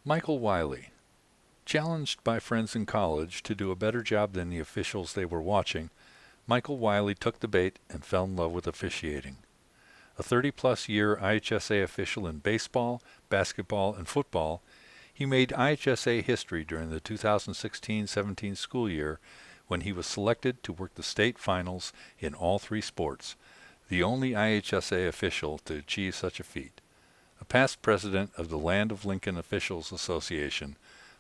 Michael Wiley. Challenged by friends in college to do a better job than the officials they were watching, Michael Wiley took the bait and fell in love with officiating. A 30-plus year IHSA official in baseball, basketball, and football, he made IHSA history during the 2016-17 school year when he was selected to work the state finals in all three sports, the only IHSA official to achieve such a feat. A past president of the Land of Lincoln Officials Association,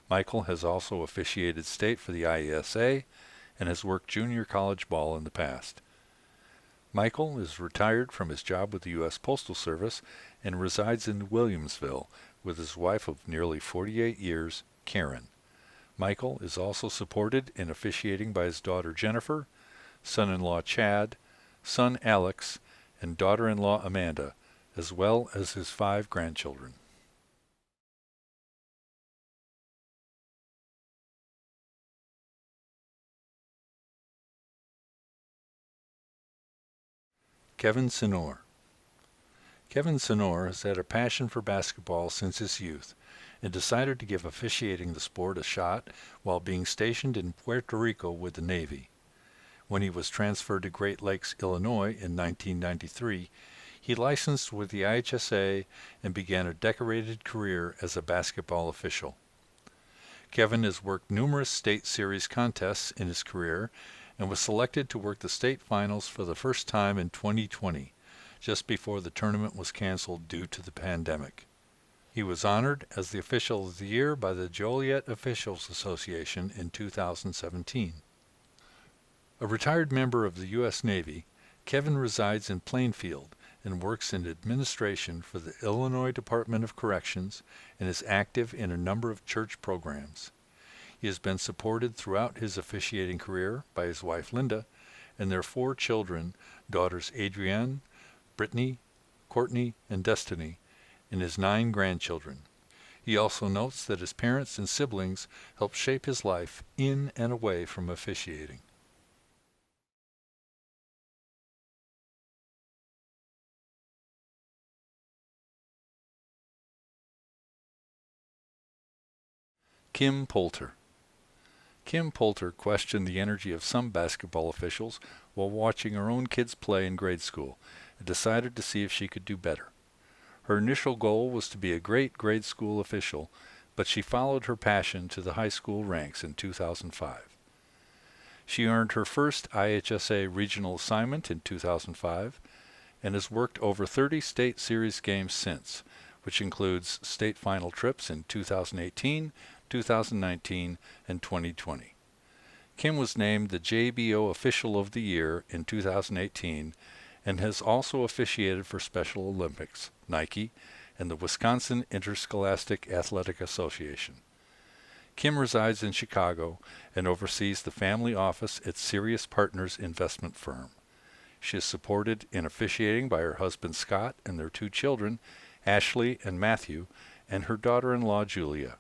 Michael has also officiated state for the IHSA and has worked junior college ball in the past. Michael is retired from his job with the U.S. Postal Service and resides in Williamsville with his wife of nearly 48 years, Karen. Michael is also supported in officiating by his daughter Jennifer, son-in-law Chad, son Alex, and daughter-in-law Amanda, as well as his 5 grandchildren. Kevin Sinor. Kevin Sinor has had a passion for basketball since his youth and decided to give officiating the sport a shot while being stationed in Puerto Rico with the Navy. When he was transferred to Great Lakes, Illinois in 1993, he licensed with the IHSA and began a decorated career as a basketball official. Kevin has worked numerous state series contests in his career and was selected to work the state finals for the first time in 2020, just before the tournament was canceled due to the pandemic. He was honored as the Official of the Year by the Joliet Officials Association in 2017. A retired member of the U.S. Navy, Kevin resides in Plainfield and works in administration for the Illinois Department of Corrections and is active in a number of church programs. He has been supported throughout his officiating career by his wife Linda and their 4 children, daughters Adrienne, Brittany, Courtney, and Destiny, and his 9 grandchildren. He also notes that his parents and siblings helped shape his life in and away from officiating. Kim Poulter. Kim Poulter questioned the energy of some basketball officials while watching her own kids play in grade school and decided to see if she could do better. Her initial goal was to be a great grade school official, but she followed her passion to the high school ranks in 2005. She earned her first IHSA regional assignment in 2005 and has worked over 30 state series games since, which includes state final trips in 2018, 2019, and 2020. Kim was named the JBO Official of the Year in 2018 and has also officiated for Special Olympics, Nike, and the Wisconsin Interscholastic Athletic Association. Kim resides in Chicago and oversees the family office at Sirius Partners investment firm. She is supported in officiating by her husband Scott and their 2 children, Ashley and Matthew, and her daughter-in-law Julia.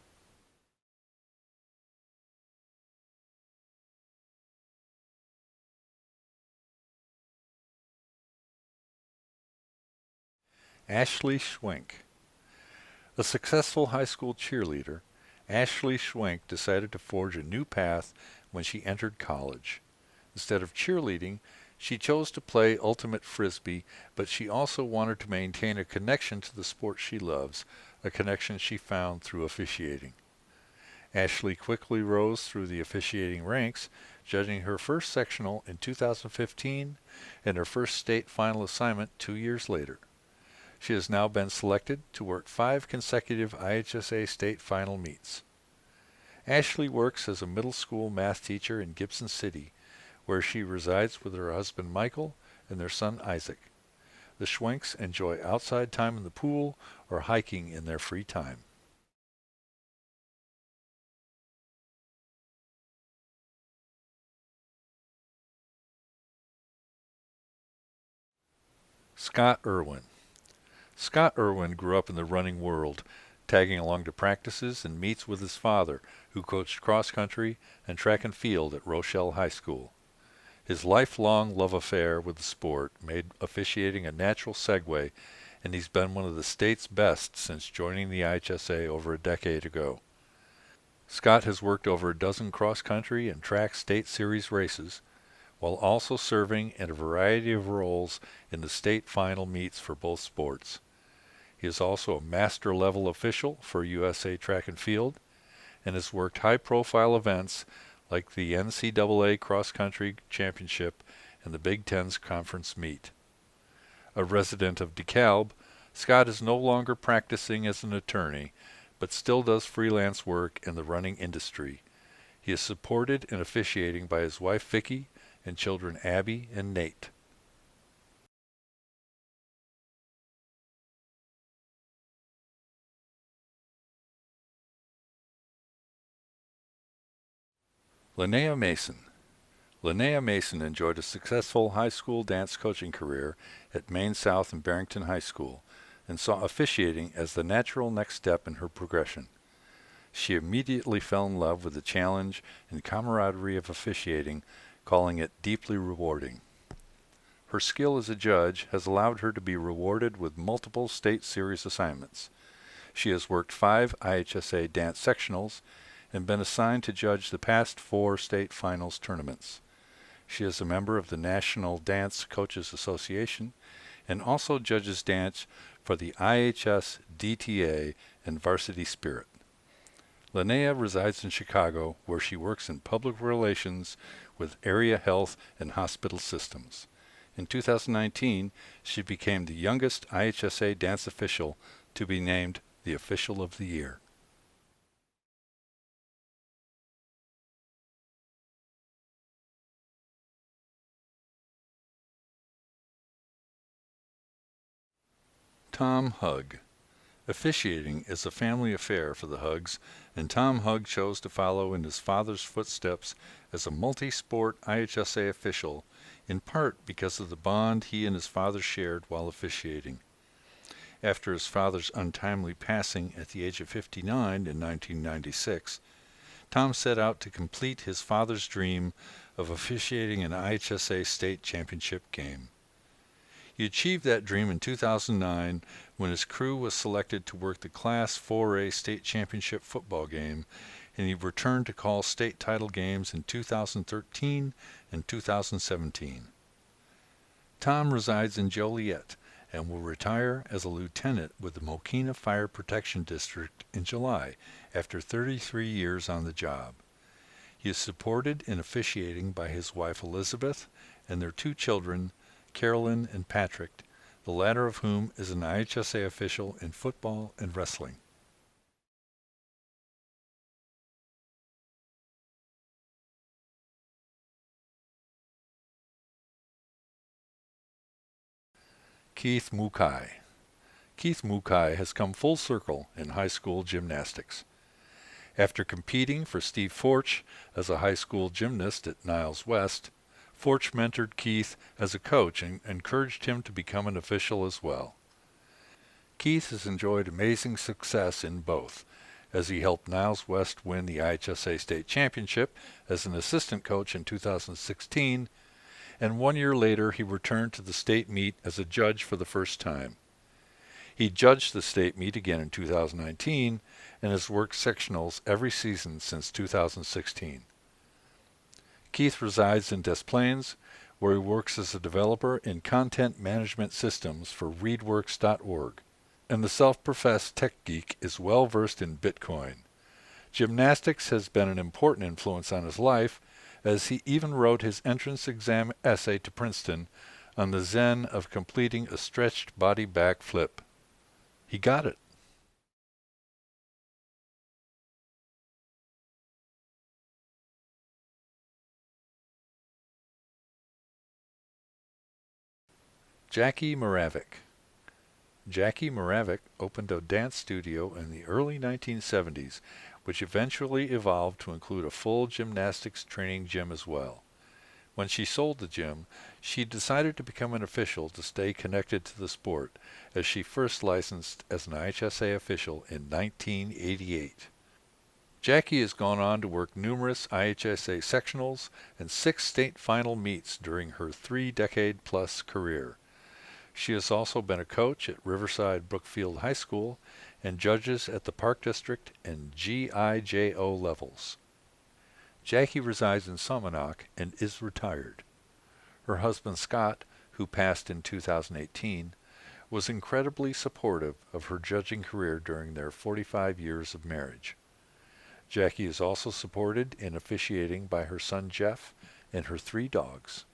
Ashley Schwenk. A successful high school cheerleader, Ashley Schwenk decided to forge a new path when she entered college. Instead of cheerleading, she chose to play ultimate frisbee, but she also wanted to maintain a connection to the sport she loves, a connection she found through officiating. Ashley quickly rose through the officiating ranks, judging her first sectional in 2015 and her first state final assignment 2 years later. She has now been selected to work 5 consecutive IHSA state final meets. Ashley works as a middle school math teacher in Gibson City, where she resides with her husband Michael and their son Isaac. The Schwenks enjoy outside time in the pool or hiking in their free time. Scott Irwin. Scott Irwin grew up in the running world, tagging along to practices and meets with his father, who coached cross-country and track and field at Rochelle High School. His lifelong love affair with the sport made officiating a natural segue, and he's been one of the state's best since joining the IHSA over a decade ago. Scott has worked over a dozen cross-country and track state series races, while also serving in a variety of roles in the state final meets for both sports. He is also a master-level official for USA Track and Field, and has worked high-profile events like the NCAA Cross Country Championship and the Big Ten's Conference Meet. A resident of DeKalb, Scott is no longer practicing as an attorney, but still does freelance work in the running industry. He is supported in officiating by his wife Vicki and children Abby and Nate. Linnea Mason. Linnea Mason enjoyed a successful high school dance coaching career at Maine South and Barrington High School, and saw officiating as the natural next step in her progression. She immediately fell in love with the challenge and camaraderie of officiating, calling it deeply rewarding. Her skill as a judge has allowed her to be rewarded with multiple state series assignments. She has worked 5 IHSA dance sectionals and been assigned to judge the past 4 state finals tournaments. She is a member of the National Dance Coaches Association and also judges dance for the IHS, DTA, and Varsity Spirit. Linnea resides in Chicago, where she works in public relations with area health and hospital systems. In 2019, she became the youngest IHSA dance official to be named the Official of the Year. Tom Hugg. Officiating is a family affair for the Huggs, and Tom Hugg chose to follow in his father's footsteps as a multi-sport IHSA official, in part because of the bond he and his father shared while officiating. After his father's untimely passing at the age of 59 in 1996, Tom set out to complete his father's dream of officiating an IHSA state championship game. He achieved that dream in 2009 when his crew was selected to work the Class 4A state championship football game, and he returned to call state title games in 2013 and 2017. Tom resides in Joliet and will retire as a lieutenant with the Mokina Fire Protection District in July after 33 years on the job. He is supported in officiating by his wife Elizabeth and their 2 children, Carolyn and Patrick, the latter of whom is an IHSA official in football and wrestling. Keith Mukai. Keith Mukai has come full circle in high school gymnastics. After competing for Steve Forch as a high school gymnast at Niles West, Forch mentored Keith as a coach and encouraged him to become an official as well. Keith has enjoyed amazing success in both, as he helped Niles West win the IHSA State Championship as an assistant coach in 2016, and 1 year later he returned to the state meet as a judge for the first time. He judged the state meet again in 2019 and has worked sectionals every season since 2016. Keith resides in Des Plaines, where he works as a developer in content management systems for readworks.org, and the self-professed tech geek is well versed in Bitcoin. Gymnastics has been an important influence on his life, as he even wrote his entrance exam essay to Princeton on the zen of completing a stretched body back flip. He got it. Jackie Moravik. Jackie Moravik opened a dance studio in the early 1970s, which eventually evolved to include a full gymnastics training gym as well. When she sold the gym, she decided to become an official to stay connected to the sport, as she first licensed as an IHSA official in 1988. Jackie has gone on to work numerous IHSA sectionals and 6 state final meets during her 3-decade-plus career. She has also been a coach at Riverside Brookfield High School and judges at the Park District and GIJO levels. Jackie resides in Somonauk and is retired. Her husband Scott, who passed in 2018, was incredibly supportive of her judging career during their 45 years of marriage. Jackie is also supported in officiating by her son Jeff and her 3 dogs.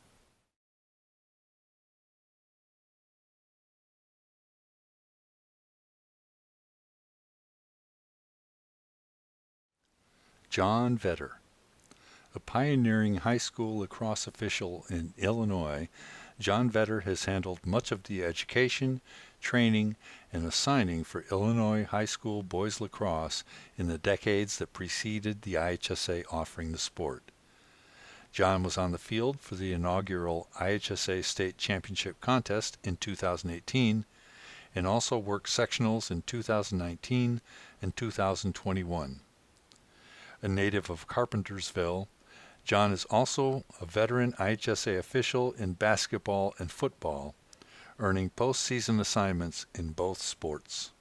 John Vetter. A pioneering high school lacrosse official in Illinois, John Vetter has handled much of the education, training, and assigning for Illinois high school boys lacrosse in the decades that preceded the IHSA offering the sport. John was on the field for the inaugural IHSA State Championship contest in 2018 and also worked sectionals in 2019 and 2021. A native of Carpentersville, John is also a veteran IHSA official in basketball and football, earning postseason assignments in both sports.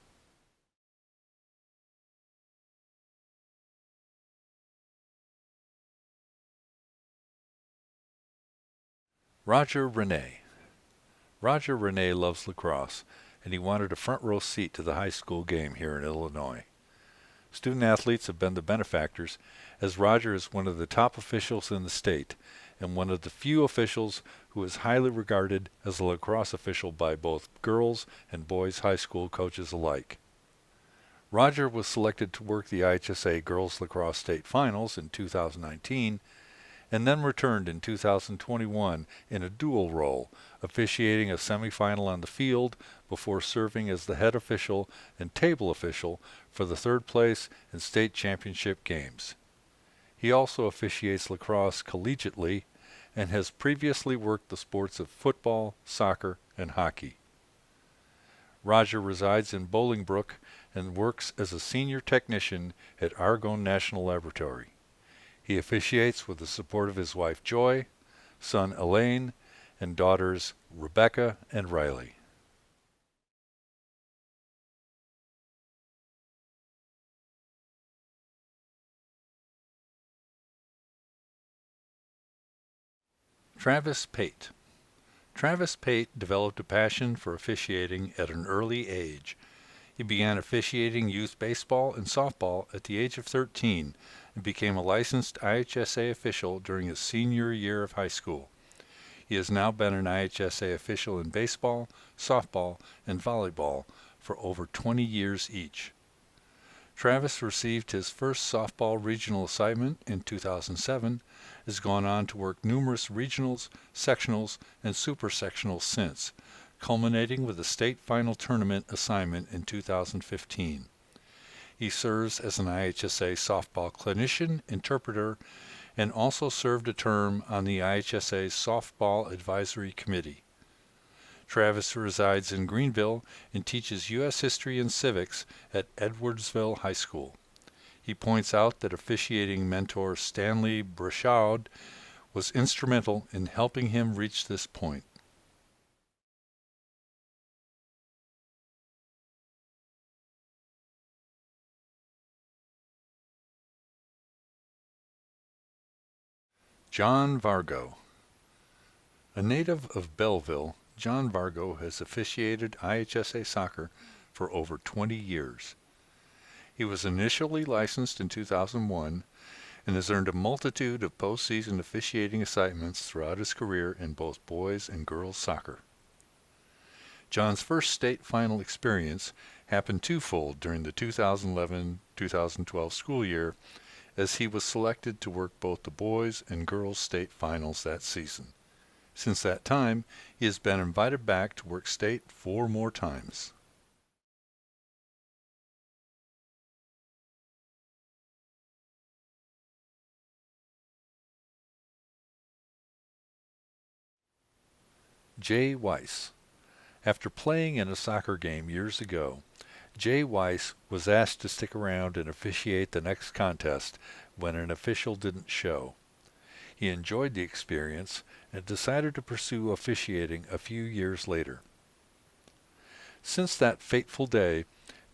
Roger Renee. Roger Renee loves lacrosse, and he wanted a front row seat to the high school game here in Illinois. Student athletes have been the benefactors, as Roger is one of the top officials in the state and one of the few officials who is highly regarded as a lacrosse official by both girls and boys high school coaches alike. Roger was selected to work the IHSA Girls Lacrosse State Finals in 2019 and then returned in 2021 in a dual role, officiating a semifinal on the field before serving as the head official and table official for the third place and state championship games. He also officiates lacrosse collegiately and has previously worked the sports of football, soccer, and hockey. Roger resides in Bolingbrook and works as a senior technician at Argonne National Laboratory. He officiates with the support of his wife Joy, son Elaine, and daughters Rebecca and Riley. Travis Pate. Travis Pate developed a passion for officiating at an early age. He began officiating youth baseball and softball at the age of 13 and became a licensed IHSA official during his senior year of high school. He has now been an IHSA official in baseball, softball, and volleyball for over 20 years each. Travis received his first softball regional assignment in 2007, has gone on to work numerous regionals, sectionals, and super sectionals since, culminating with a state final tournament assignment in 2015. He serves as an IHSA softball clinician, interpreter, and also served a term on the IHSA Softball Advisory Committee. Travis resides in Greenville and teaches U.S. History and Civics at Edwardsville High School. He points out that officiating mentor Stanley Brashaud was instrumental in helping him reach this point. John Vargo. A native of Belleville, John Vargo has officiated IHSA soccer for over 20 years. He was initially licensed in 2001 and has earned a multitude of postseason officiating assignments throughout his career in both boys and girls soccer. John's first state final experience happened twofold during the 2011-2012 school year, as he was selected to work both the boys and girls state finals that season. Since that time, he has been invited back to work state 4 more times. Jay Weiss. After playing in a soccer game years ago, Jay Weiss was asked to stick around and officiate the next contest when an official didn't show. He enjoyed the experience and decided to pursue officiating a few years later. Since that fateful day,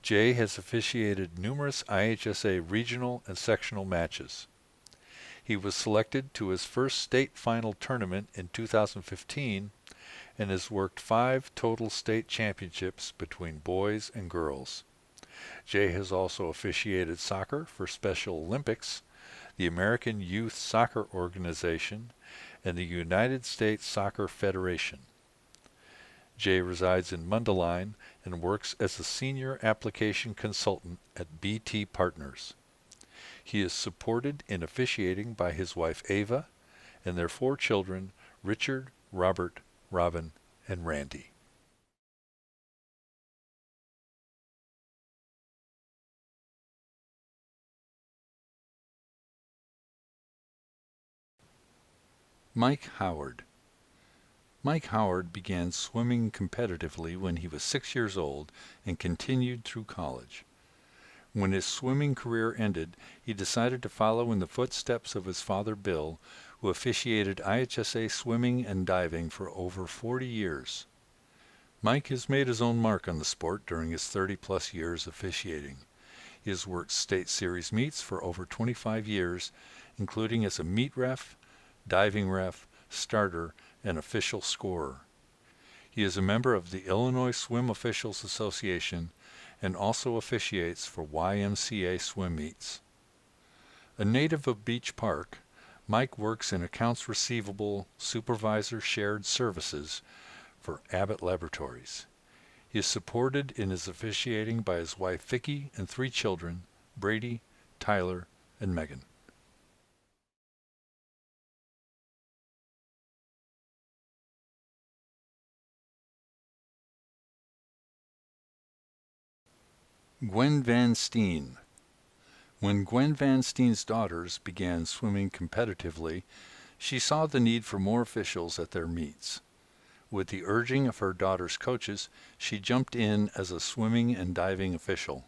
Jay has officiated numerous IHSA regional and sectional matches. He was selected to his first state final tournament in 2015 and has worked 5 total state championships between boys and girls. Jay has also officiated soccer for Special Olympics, the American Youth Soccer Organization, and the United States Soccer Federation. Jay resides in Mundelein and works as a senior application consultant at BT Partners. He is supported in officiating by his wife Ava and their 4 children, Richard, Robert, Robin, and Randy. Mike Howard. Mike Howard began swimming competitively when he was 6 years old and continued through college. When his swimming career ended, he decided to follow in the footsteps of his father Bill, who officiated IHSA swimming and diving for over 40 years. Mike has made his own mark on the sport during his 30-plus years officiating. He has worked state series meets for over 25 years, including as a meet ref, diving ref, starter, and official scorer. He is a member of the Illinois Swim Officials Association and also officiates for YMCA swim meets. A native of Beach Park, Mike works in accounts receivable supervisor shared services for Abbott Laboratories. He is supported in his officiating by his wife Vicki and 3 children, Brady, Tyler, and Megan. Gwen Van Steen. When Gwen Van Steen's daughters began swimming competitively, she saw the need for more officials at their meets. With the urging of her daughter's coaches, she jumped in as a swimming and diving official.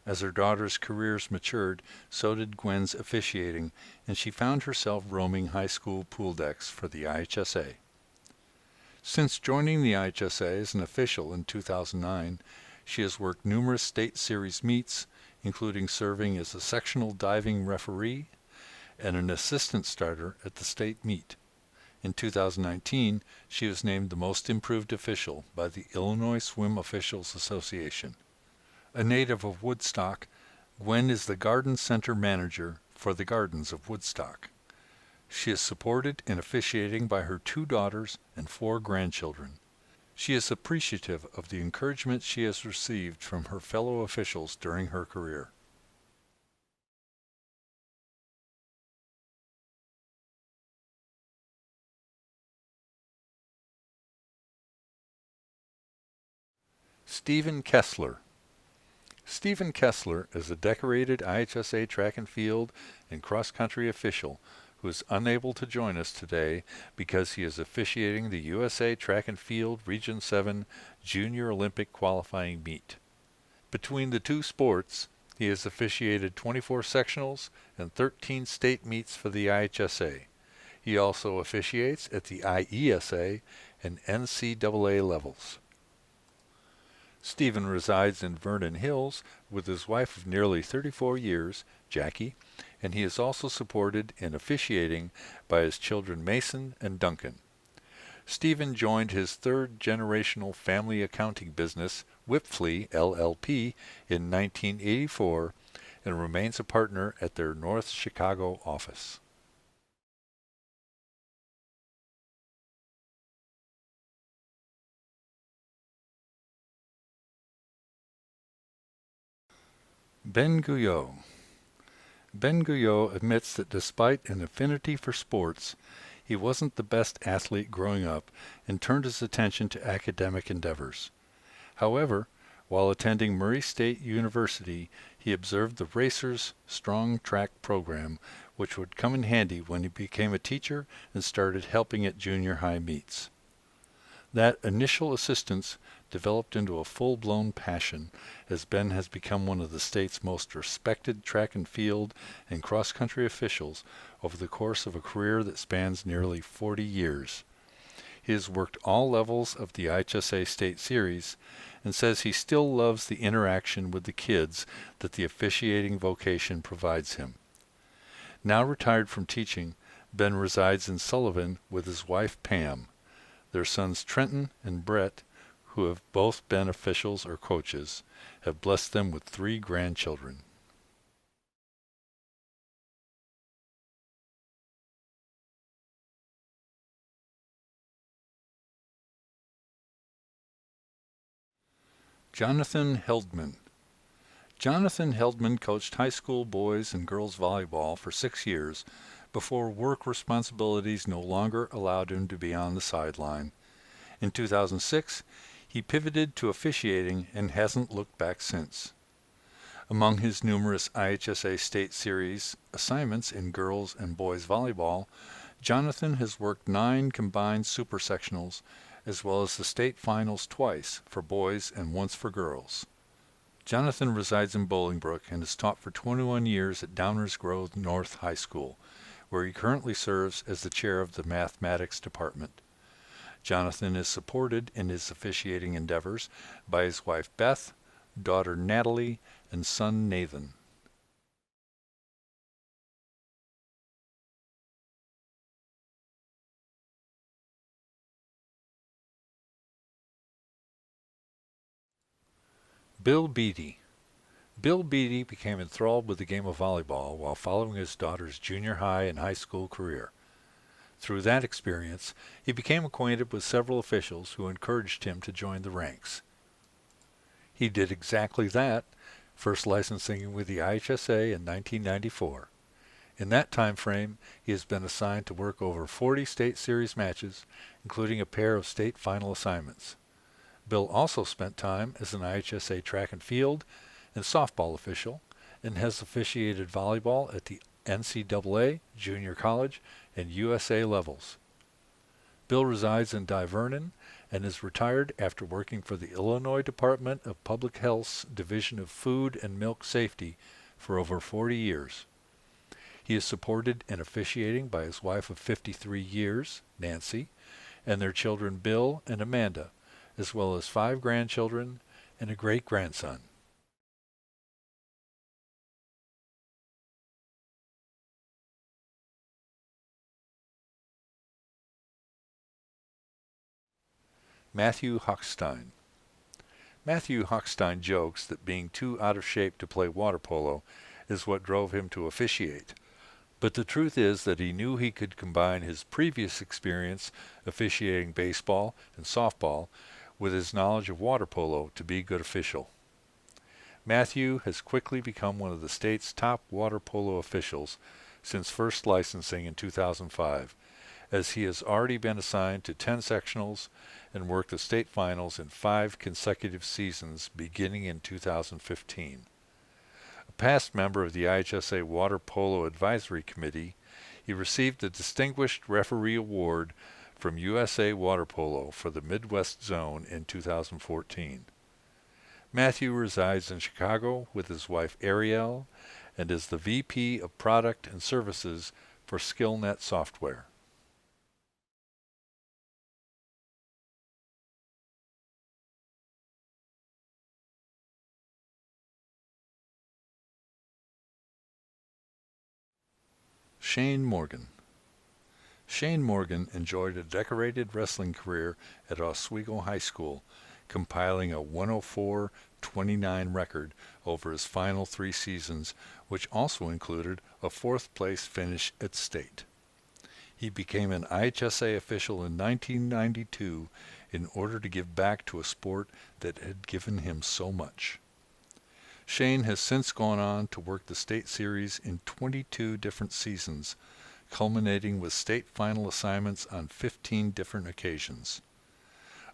As her daughters' careers matured, so did Gwen's officiating, and she found herself roaming high school pool decks for the IHSA. Since joining the IHSA as an official in 2009, she has worked numerous state series meets, including serving as a sectional diving referee and an assistant starter at the state meet. In 2019, she was named the Most Improved Official by the Illinois Swim Officials Association. A native of Woodstock, Gwen is the Garden Center Manager for the Gardens of Woodstock. She is supported in officiating by her 2 daughters and 4 grandchildren. She is appreciative of the encouragement she has received from her fellow officials during her career. Stephen Kessler. Stephen Kessler is a decorated IHSA track and field and cross-country official who is unable to join us today because he is officiating the USA Track and Field Region 7 Junior Olympic qualifying meet. Between the 2 sports, he has officiated 24 sectionals and 13 state meets for the IHSA. He also officiates at the IESA and NCAA levels. Stephen resides in Vernon Hills with his wife of nearly 34 years, Jackie, and he is also supported in officiating by his children Mason and Duncan. Stephen joined his 3rd generational family accounting business, Whipflea LLP, in 1984 and remains a partner at their North Chicago office. Ben Guyot. Ben Guyot admits that despite an affinity for sports, he wasn't the best athlete growing up and turned his attention to academic endeavors. However, while attending Murray State University, he observed the Racers' strong track program, which would come in handy when he became a teacher and started helping at junior high meets. That initial assistance developed into a full-blown passion, as Ben has become one of the state's most respected track and field and cross-country officials over the course of a career that spans nearly 40 years. He has worked all levels of the IHSA State Series and says he still loves the interaction with the kids that the officiating vocation provides him. Now retired from teaching, Ben resides in Sullivan with his wife Pam. Their sons Trenton and Brett, who have both been officials or coaches, have blessed them with 3 grandchildren. Jonathan Heldman. Jonathan Heldman coached high school boys and girls volleyball for 6 years before work responsibilities no longer allowed him to be on the sideline. In 2006, he pivoted to officiating and hasn't looked back since. Among his numerous IHSA State Series assignments in girls and boys volleyball, Jonathan has worked 9 combined super sectionals as well as the state finals twice for boys and once for girls. Jonathan resides in Bolingbrook and has taught for 21 years at Downers Grove North High School, where he currently serves as the chair of the mathematics department. Jonathan is supported in his officiating endeavors by his wife Beth, daughter Natalie, and son Nathan. Bill Beattie. Bill Beattie became enthralled with the game of volleyball while following his daughter's junior high and high school career. Through that experience, he became acquainted with several officials who encouraged him to join the ranks. He did exactly that, first licensing with the IHSA in 1994. In that time frame, he has been assigned to work over 40 state series matches, including a pair of state final assignments. Bill also spent time as an IHSA track and field and softball official and has officiated volleyball at the NCAA, junior college, and USA levels. Bill resides in Divernon and is retired after working for the Illinois Department of Public Health's Division of Food and Milk Safety for over 40 years. He is supported in officiating by his wife of 53 years, Nancy, and their children Bill and Amanda, as well as 5 grandchildren and a great-grandson. Matthew Hochstein. Matthew Hochstein jokes that being too out of shape to play water polo is what drove him to officiate. But the truth is that he knew he could combine his previous experience officiating baseball and softball with his knowledge of water polo to be a good official. Matthew has quickly become one of the state's top water polo officials since first licensing in 2005, as he has already been assigned to 10 sectionals and worked the state finals in 5 consecutive seasons beginning in 2015. A past member of the IHSA Water Polo Advisory Committee, he received the Distinguished Referee Award from USA Water Polo for the Midwest Zone in 2014. Matthew resides in Chicago with his wife Ariel and is the VP of Product and Services for SkillNet Software. Shane Morgan. Shane Morgan enjoyed a decorated wrestling career at Oswego High School, compiling a 104-29 record over his final 3 seasons, which also included a 4th-place finish at state. He became an IHSA official in 1992 in order to give back to a sport that had given him so much. Shane has since gone on to work the state series in 22 different seasons, culminating with state final assignments on 15 different occasions.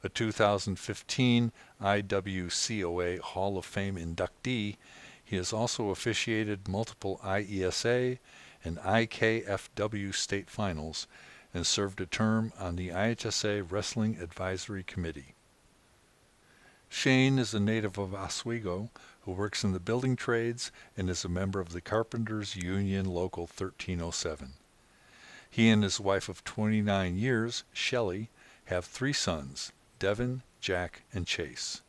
A 2015 IWCOA Hall of Fame inductee, he has also officiated multiple IESA and IKFW state finals and served a term on the IHSA Wrestling Advisory Committee. Shane is a native of Oswego who works in the building trades and is a member of the Carpenters Union Local 1307. He and his wife of 29 years, Shelley, have 3 sons, Devin, Jack, and Chase.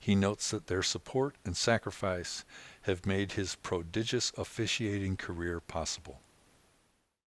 He notes that their support and sacrifice have made his prodigious officiating career possible.